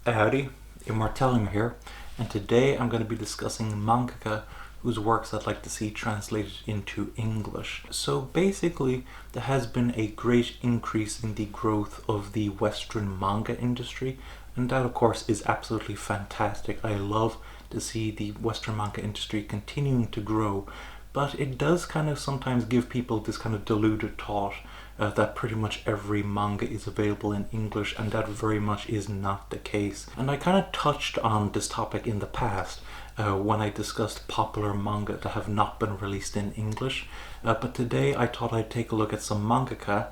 Howdy, Immortalium here, and today I'm going to be discussing Mangaka whose works I'd like to see translated into English. So basically, there has been a great increase in the growth of the Western manga industry, and that of course is absolutely fantastic. I love to see the Western manga industry continuing to grow, but it does kind of sometimes give people this kind of deluded thought that pretty much every manga is available in English, and that very much is not the case. And I kind of touched on this topic in the past when I discussed popular manga that have not been released in English, but today I thought I'd take a look at some mangaka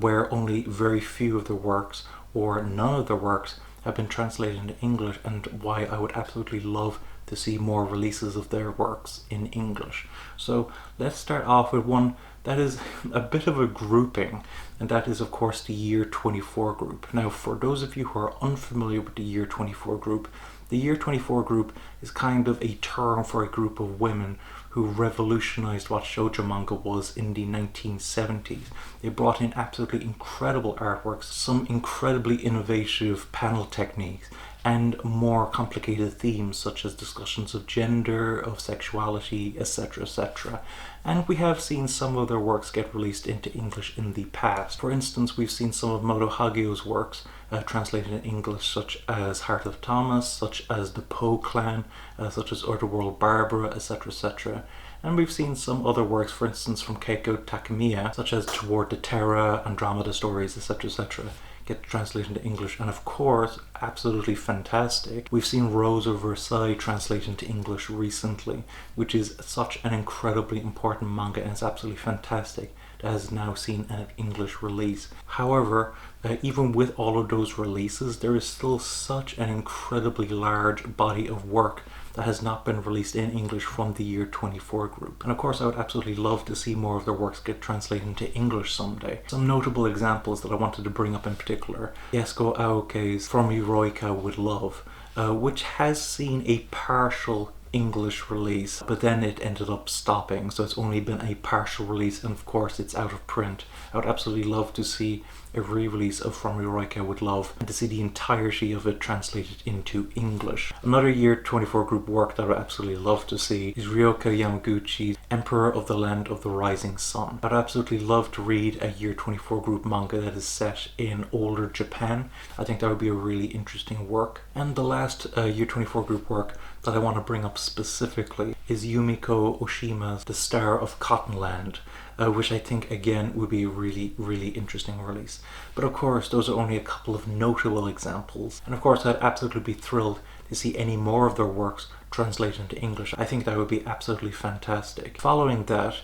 where only very few of their works or none of their works have been translated into English, and why I would absolutely love to see more releases of their works in English. So let's start off with one that is a bit of a grouping, and that is of course the Year 24 group. Now, for those of you who are unfamiliar with the Year 24 group, the Year 24 group is kind of a term for a group of women who revolutionized what shoujo manga was in the 1970s. They brought in absolutely incredible artworks, some incredibly innovative panel techniques, and more complicated themes such as discussions of gender, of sexuality, etc, etc. And we have seen some of their works get released into English in the past. For instance, we've seen some of Moto Hagio's works translated in English, such as Heart of Thomas, such as the Poe Clan, such as Otherworld Barbara, etc, etc. And we've seen some other works, for instance from Keiko Takemiya, such as Toward the Terra, Andromeda Stories, etc, etc, get translated into English. And of course, absolutely fantastic, we've seen Rose of Versailles translated into English recently, which is such an incredibly important manga, and it's absolutely fantastic that has now seen an English release. However, even with all of those releases, there is still such an incredibly large body of work that has not been released in English from the Year 24 group. And of course, I would absolutely love to see more of their works get translated into English someday. Some notable examples that I wanted to bring up in particular: Yasuko Aoki's From Eroica with Love, which has seen a partial English release, but then it ended up stopping, so it's only been a partial release, and of course it's out of print. I would absolutely love to see a re-release of From Eroica with Love, and to see the entirety of it translated into English. Another Year 24 group work that I would absolutely love to see is Ryoka Yamaguchi's Emperor of the Land of the Rising Sun. I'd absolutely love to read a Year 24 group manga that is set in older Japan. I think that would be a really interesting work. And the last Year 24 group work that I want to bring up specifically is Yumiko Oshima's The Star of Cottonland, which I think again would be a really interesting release. But of course, those are only a couple of notable examples, and of course I'd absolutely be thrilled to see any more of their works translated into English. I think that would be absolutely fantastic. Following that,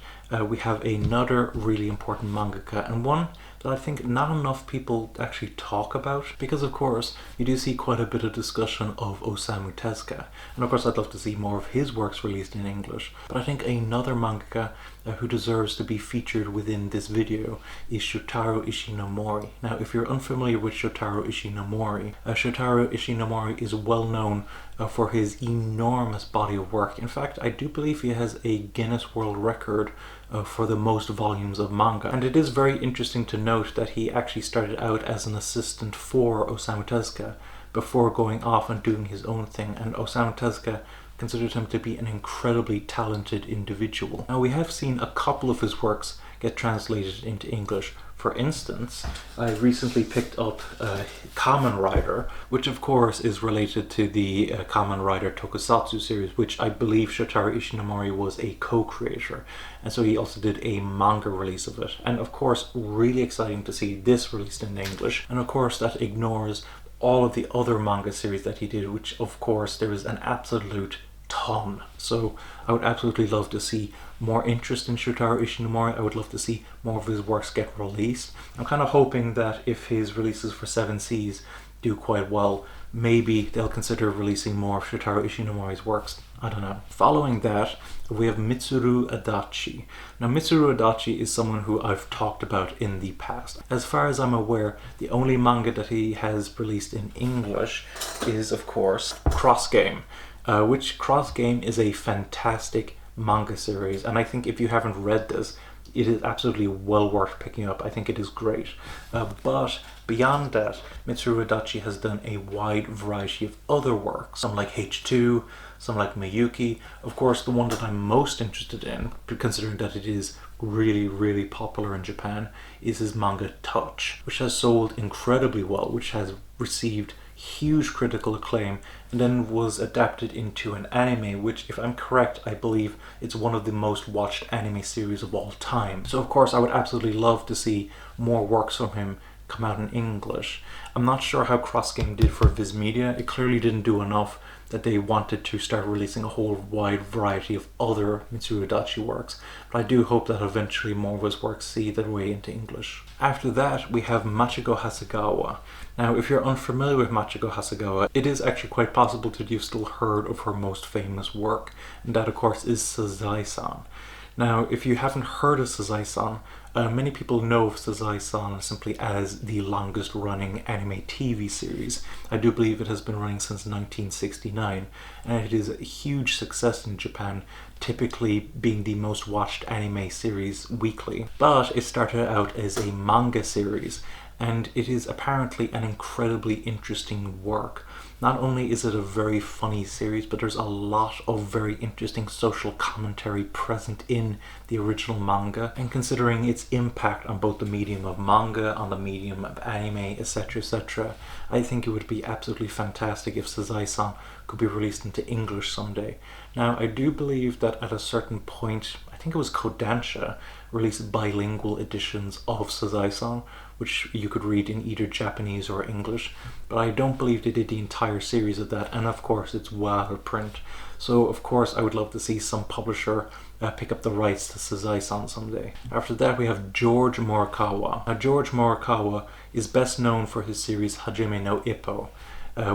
we have another really important mangaka, and one that I think not enough people actually talk about, because of course you do see quite a bit of discussion of Osamu Tezuka, and of course I'd love to see more of his works released in English. But I think another mangaka who deserves to be featured within this video is Shotaro Ishinomori. Now, if you're unfamiliar with Shotaro Ishinomori is well known for his enormous body of work. In fact, I do believe he has a Guinness World Record for the most volumes of manga. And it is very interesting to note that he actually started out as an assistant for Osamu Tezuka before going off and doing his own thing, and Osamu Tezuka considered him to be an incredibly talented individual. Now, we have seen a couple of his works get translated into English. For instance, I recently picked up Kamen Rider, which of course is related to the Kamen Rider Tokusatsu series, which I believe Shotaro Ishinomori was a co-creator, and so he also did a manga release of it. And of course, really exciting to see this released in English. And of course, that ignores all of the other manga series that he did, which of course there is an absolute ton. So I would absolutely love to see more interest in Shotaro Ishinomori. I would love to see more of his works get released. I'm kind of hoping that if his releases for Seven Seas do quite well, maybe they'll consider releasing more of Shotaro Ishinomori's works. I don't know. Following that, we have Mitsuru Adachi. Now, Mitsuru Adachi is someone who I've talked about in the past. As far as I'm aware, the only manga that he has released in English is, of course, Cross Game, which Cross Game is a fantastic manga series, and I think if you haven't read this, it is absolutely well worth picking up. I think it is great. But beyond that, Mitsuru Adachi has done a wide variety of other works, some like H2, some like Miyuki. Of course, the one that I'm most interested in, considering that it is really, really popular in Japan, is his manga Touch, which has sold incredibly well, which has received huge critical acclaim, and then was adapted into an anime, which, if I'm correct, I believe it's one of the most watched anime series of all time. So of course I would absolutely love to see more works from him come out in English. I'm not sure how Cross Game did for Viz Media. It clearly didn't do enough that they wanted to start releasing a whole wide variety of other Mitsuru Adachi works, but I do hope that eventually more of his works see their way into English. After that, we have Machiko Hasegawa. Now, if you're unfamiliar with Machiko Hasegawa, it is actually quite possible that you've still heard of her most famous work, and that of course is Sazai-san. Now, if you haven't heard of Sazai-san, many people know of Sazai-san simply as the longest running anime TV series. I do believe it has been running since 1969, and it is a huge success in Japan, typically being the most watched anime series weekly. But it started out as a manga series, and it is apparently an incredibly interesting work. Not only is it a very funny series, but there's a lot of very interesting social commentary present in the original manga, and considering its impact on both the medium of manga, on the medium of anime, etc, etc, I think it would be absolutely fantastic if Sazai-san could be released into English someday. Now, I do believe that at a certain point, I think it was Kodansha released bilingual editions of Sazai-san, which you could read in either Japanese or English, but I don't believe they did the entire series of that, and of course it's well out of print. So of course I would love to see some publisher pick up the rights to Sazai-san someday. After that we have George Marcawa. Now, George Marcawa is best known for his series Hajime no Ippo,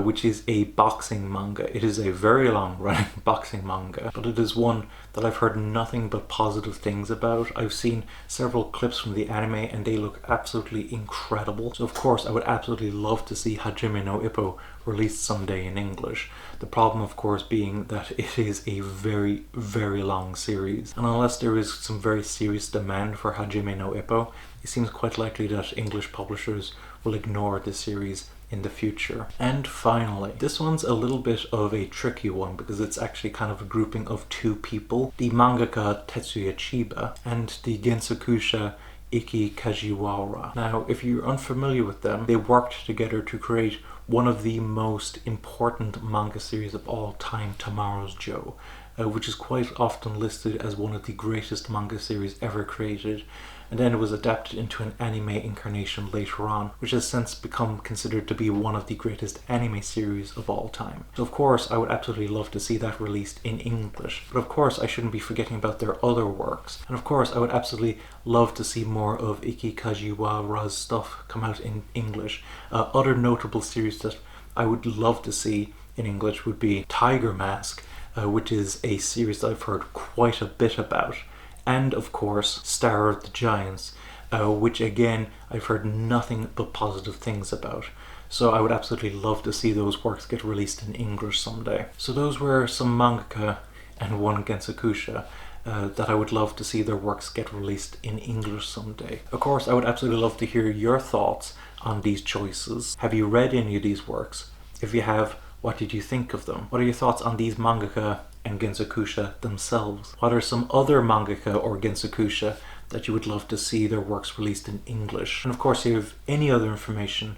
which is a boxing manga. It is a very long running boxing manga, but it is one that I've heard nothing but positive things about. I've seen several clips from the anime and they look absolutely incredible. So of course I would absolutely love to see Hajime no Ippo released someday in English. The problem of course being that it is a very, very long series, and unless there is some very serious demand for Hajime no Ippo, it seems quite likely that English publishers will ignore the series in the future. And finally, this one's a little bit of a tricky one because it's actually kind of a grouping of two people, the mangaka Tetsuya Chiba and the gensakusha Iki Kajiwara. Now, if you're unfamiliar with them, they worked together to create one of the most important manga series of all time, Tomorrow's Joe, which is quite often listed as one of the greatest manga series ever created. And then it was adapted into an anime incarnation later on, which has since become considered to be one of the greatest anime series of all time. So of course I would absolutely love to see that released in English, but of course I shouldn't be forgetting about their other works. And of course I would absolutely love to see more of Iki Kajiwara's stuff come out in English. Other notable series that I would love to see in English would be Tiger Mask, which is a series that I've heard quite a bit about. And of course, Star of the Giants, which again, I've heard nothing but positive things about. So I would absolutely love to see those works get released in English someday. So those were some mangaka and one gensakusha that I would love to see their works get released in English someday. Of course, I would absolutely love to hear your thoughts on these choices. Have you read any of these works? If you have, what did you think of them? What are your thoughts on these mangaka and gensakusha themselves? What are some other mangaka or gensakusha that you would love to see their works released in English? And of course, if you have any other information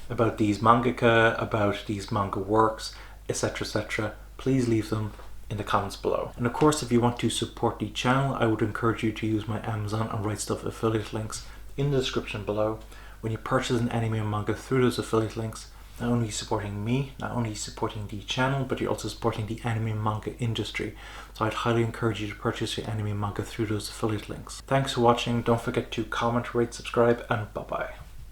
about these mangaka, about these manga works, etc, etc, please leave them in the comments below. And of course, if you want to support the channel, I would encourage you to use my Amazon and Right Stuff affiliate links in the description below. When you purchase an anime or manga through those affiliate links, not only supporting me, not only supporting the channel, but you're also supporting the anime and manga industry. So I'd highly encourage you to purchase your anime and manga through those affiliate links. Thanks for watching. Don't forget to comment, rate, subscribe, and bye bye.